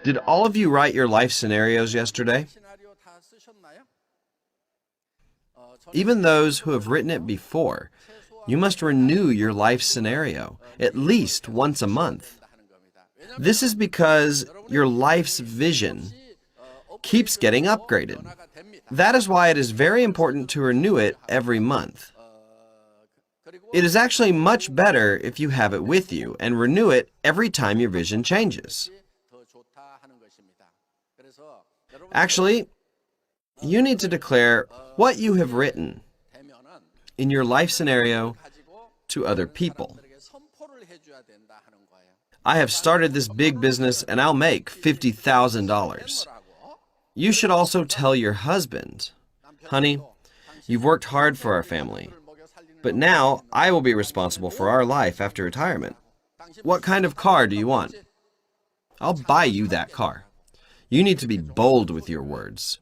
Did all of you write your life scenarios yesterday? Even those who have written it before, you must renew your life scenario at least once a month. This is because your life's vision keeps getting upgraded. That is why it is very important to renew it every month. It is actually much better if you have it with you and renew it every time your vision changes. Actually, you need to declare what you have written in your life scenario to other people. I have started this big business and I'll make $50,000. You should also tell your husband, "Honey, you've worked hard for our family, but now I will be responsible for our life after retirement. What kind of car do you want? I'll buy you that car." You need to be bold with your words.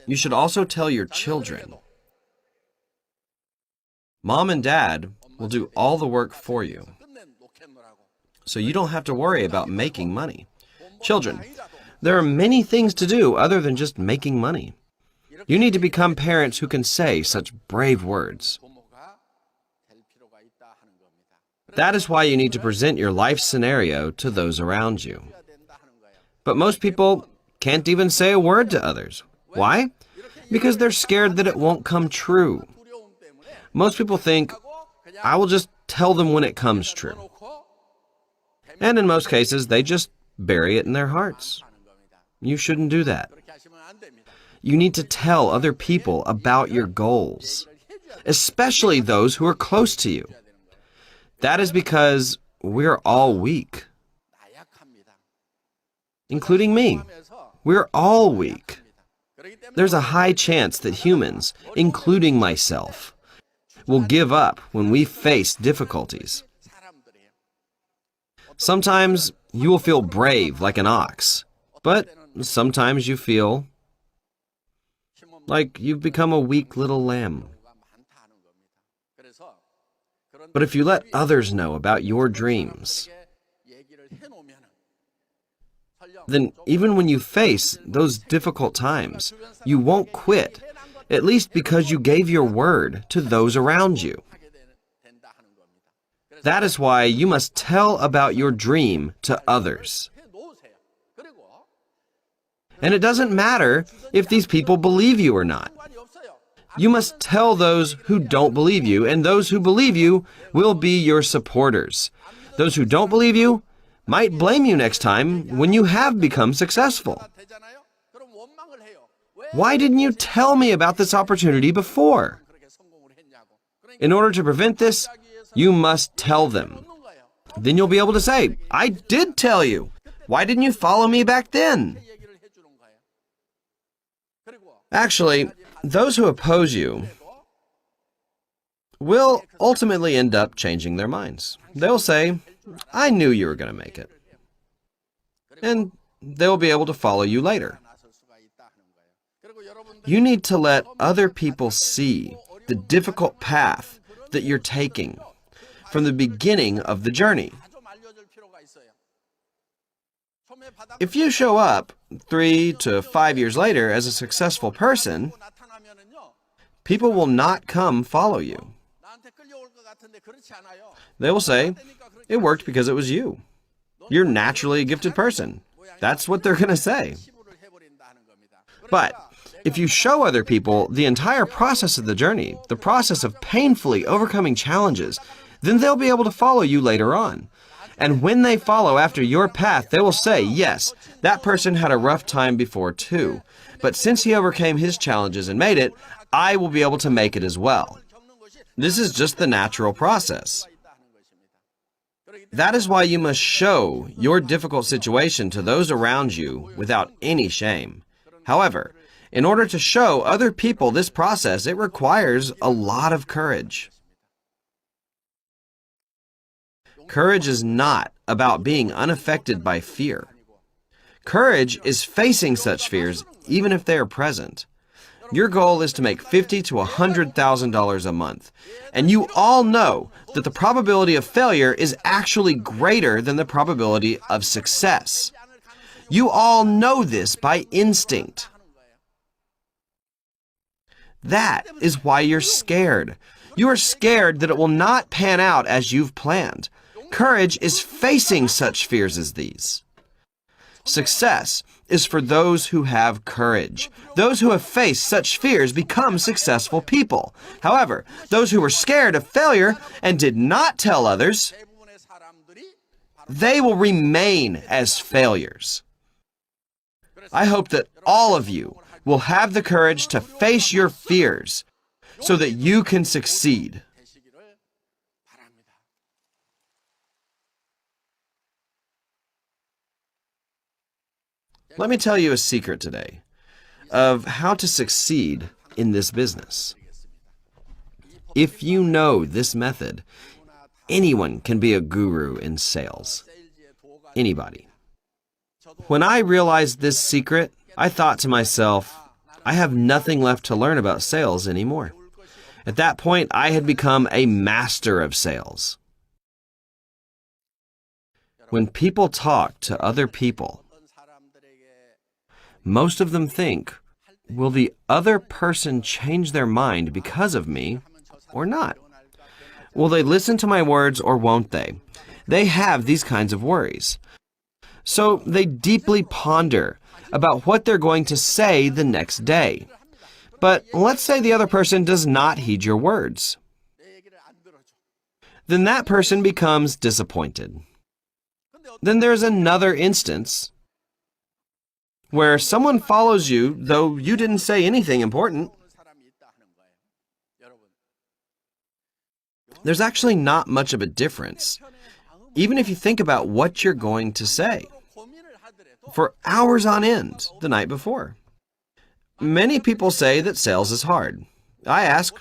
You should also tell your children, "Mom and Dad will do all the work for you, so you don't have to worry about making money." Children, there are many things to do other than just making money. You need to become parents who can say such brave words. That is why you need to present your life scenario to those around you. But most people can't even say a word to others. Why? Because they're scared that it won't come true. Most people think, "I will just tell them when it comes true." And in most cases, they just bury it in their hearts. You shouldn't do that. You need to tell other people about your goals, especially those who are close to you. That is because we're all weak, including me. We're all weak. There's a high chance that humans, including myself, will give up when we face difficulties. Sometimes you will feel brave like an ox, but sometimes you feel like you've become a weak little lamb. But if you let others know about your dreams, then even when you face those difficult times, you won't quit, at least because you gave your word to those around you. That is why you must tell about your dream to others. And it doesn't matter if these people believe you or not. You must tell those who don't believe you, and those who believe you will be your supporters. Those who don't believe you might blame you next time when you have become successful. Why didn't you tell me about this opportunity before? In order to prevent this, you must tell them. Then you'll be able to say, "I did tell you. Why didn't you follow me back then?" Actually, those who oppose you will ultimately end up changing their minds. They'll say, "I knew you were going to make it." And they'll be able to follow you later. You need to let other people see the difficult path that you're taking from the beginning of the journey. If you show up 3 to 5 years later as a successful person, people will not come follow you. They will say, "It worked because it was you. You're naturally a gifted person." That's what they're going to say. But if you show other people the entire process of the journey, the process of painfully overcoming challenges, then they'll be able to follow you later on. And when they follow after your path, they will say, "Yes, that person had a rough time before too. But since he overcame his challenges and made it, I will be able to make it as well." This is just the natural process. That is why you must show your difficult situation to those around you without any shame. However, in order to show other people this process, it requires a lot of courage. Courage is not about being unaffected by fear. Courage is facing such fears even if they are present. Your goal is to make $50,000 to $100,000 a month, and you all know that the probability of failure is actually greater than the probability of success. You all know this by instinct. That is why you're scared. You are scared that it will not pan out as you've planned. Courage is facing such fears as these. Success is for those who have courage. Those who have faced such fears become successful people. However, those who were scared of failure and did not tell others, they will remain as failures. I hope that all of you will have the courage to face your fears so that you can succeed. Let me tell you a secret today of how to succeed in this business. If you know this method, anyone can be a guru in sales. Anybody. When I realized this secret, I thought to myself, I have nothing left to learn about sales anymore. At that point, I had become a master of sales. When people talk to other people, most of them think, will the other person change their mind because of me or not? Will they listen to my words or won't they? They have these kinds of worries. So they deeply ponder about what they're going to say the next day. But let's say the other person does not heed your words. Then that person becomes disappointed. Then there's another instance where someone follows you, though you didn't say anything important. There's actually not much of a difference, even if you think about what you're going to say, for hours on end the night before. Many people say that sales is hard. I ask,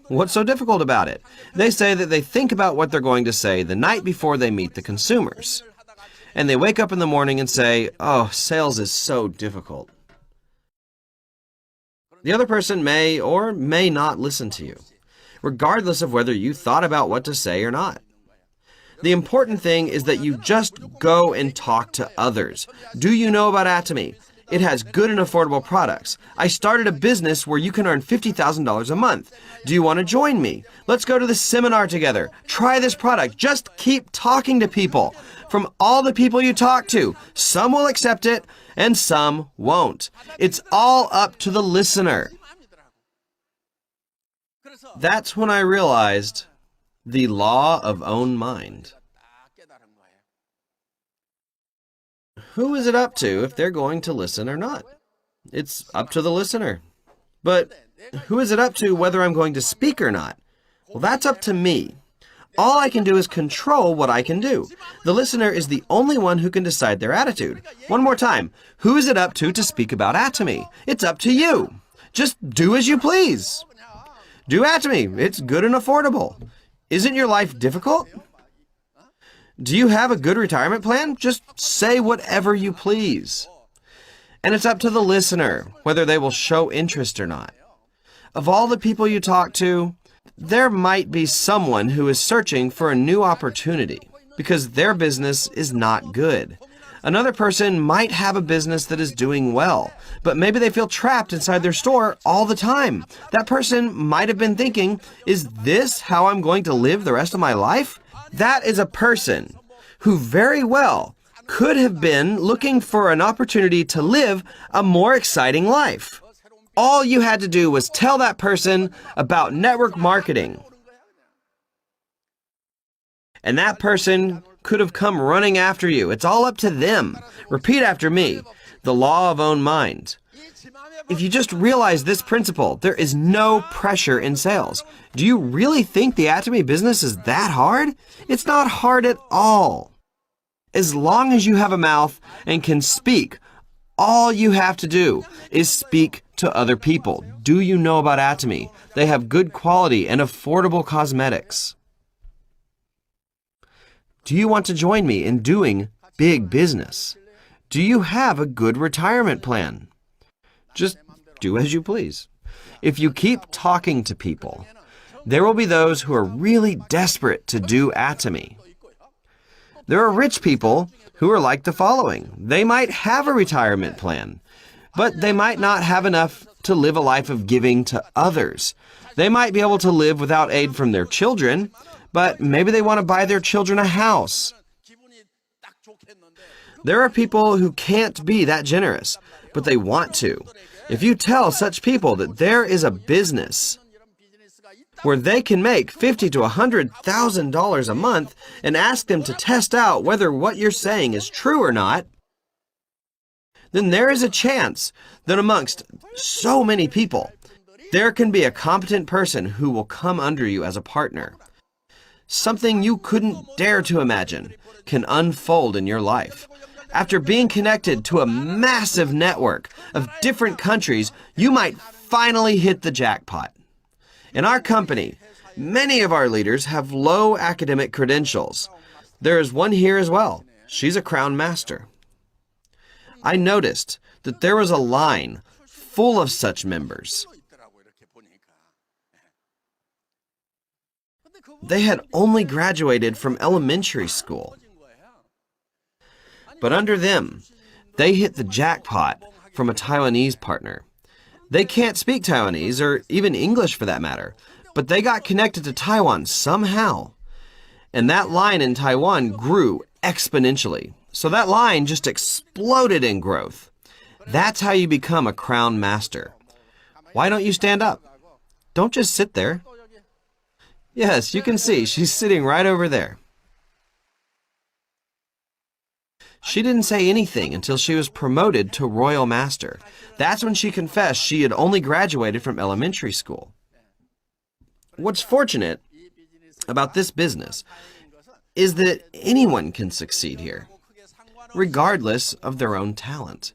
what's so difficult about it? They say that they think about what they're going to say the night before they meet the consumers. And they wake up in the morning and say, oh, sales is so difficult. The other person may or may not listen to you, regardless of whether you thought about what to say or not. The important thing is that you just go and talk to others. Do you know about Atomy? It has good and affordable products. I started a business where you can earn $50,000 a month. Do you want to join me? Let's go to the seminar together. Try this product. Just keep talking to people. From all the people you talk to, some will accept it and some won't. It's all up to the listener. That's when I realized the law of own mind. Who is it up to if they're going to listen or not? It's up to the listener. But who is it up to whether I'm going to speak or not? Well, that's up to me. All I can do is control what I can do. The listener is the only one who can decide their attitude. One more time. Who is it up to speak about Atomy? It's up to you. Just do as you please. Do Atomy. It's good and affordable. Isn't your life difficult? Do you have a good retirement plan? Just say whatever you please. And it's up to the listener whether they will show interest or not. Of all the people you talk to, there might be someone who is searching for a new opportunity because their business is not good. Another person might have a business that is doing well, but maybe they feel trapped inside their store all the time. That person might have been thinking, is this how I'm going to live the rest of my life? That is a person who very well could have been looking for an opportunity to live a more exciting life. All you had to do was tell that person about network marketing. And that person could have come running after you. It's all up to them. Repeat after me. The law of own mind. If you just realize this principle, there is no pressure in sales. Do you really think the Atomy business is that hard? It's not hard at all. As long as you have a mouth and can speak, all you have to do is speak to other people. Do you know about Atomy? They have good quality and affordable cosmetics. Do you want to join me in doing big business? Do you have a good retirement plan? Just do as you please. If you keep talking to people, there will be those who are really desperate to do Atomy. There are rich people who are like the following. They might have a retirement plan, but they might not have enough to live a life of giving to others. They might be able to live without aid from their children, but maybe they want to buy their children a house. There are people who can't be that generous, but they want to. If you tell such people that there is a business where they can make $50,000 to $100,000 a month and ask them to test out whether what you're saying is true or not, then there is a chance that amongst so many people, there can be a competent person who will come under you as a partner. Something you couldn't dare to imagine can unfold in your life. After being connected to a massive network of different countries, you might finally hit the jackpot. In our company, many of our leaders have low academic credentials. There is one here as well. She's a Crown Master. I noticed that there was a line full of such members. They had only graduated from elementary school. But under them, they hit the jackpot from a Taiwanese partner. They can't speak Taiwanese or even English for that matter, but they got connected to Taiwan somehow. And that line in Taiwan grew exponentially. So that line just exploded in growth. That's how you become a Crown Master. Why don't you stand up? Don't just sit there. Yes, you can see she's sitting right over there. She didn't say anything until she was promoted to Royal Master. That's when she confessed she had only graduated from elementary school. What's fortunate about this business is that anyone can succeed here, regardless of their own talent.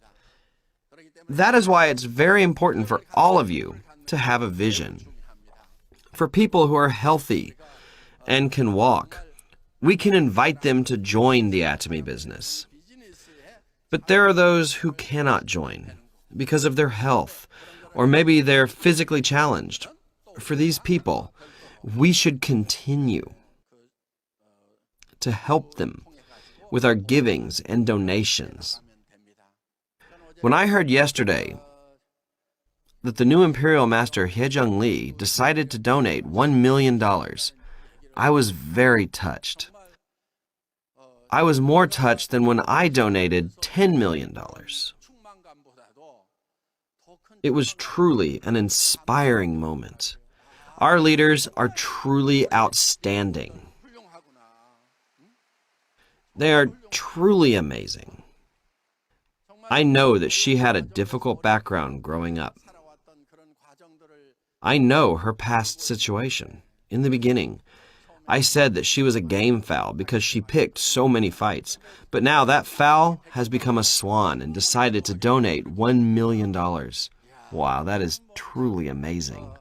That is why it's very important for all of you to have a vision. For people who are healthy and can walk, we can invite them to join the Atomy business. But there are those who cannot join because of their health, or maybe they're physically challenged. For these people, we should continue to help them with our givings and donations. When I heard yesterday that the new Imperial Master Haejung Lee decided to donate $1 million, I was very touched. I was more touched than when I donated $10 million. It was truly an inspiring moment. Our leaders are truly outstanding. They are truly amazing. I know that she had a difficult background growing up. I know her past situation. In the beginning, I said that she was a game fowl because she picked so many fights. But now that fowl has become a swan and decided to donate $1 million. Wow, that is truly amazing.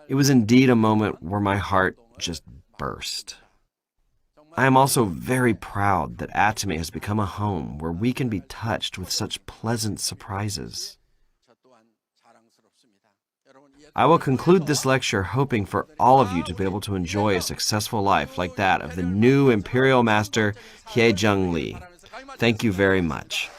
It was indeed a moment where my heart just burst. I am also very proud that Atomy has become a home where we can be touched with such pleasant surprises. I will conclude this lecture hoping for all of you to be able to enjoy a successful life like that of the new Imperial Master Haejung Lee. Thank you very much.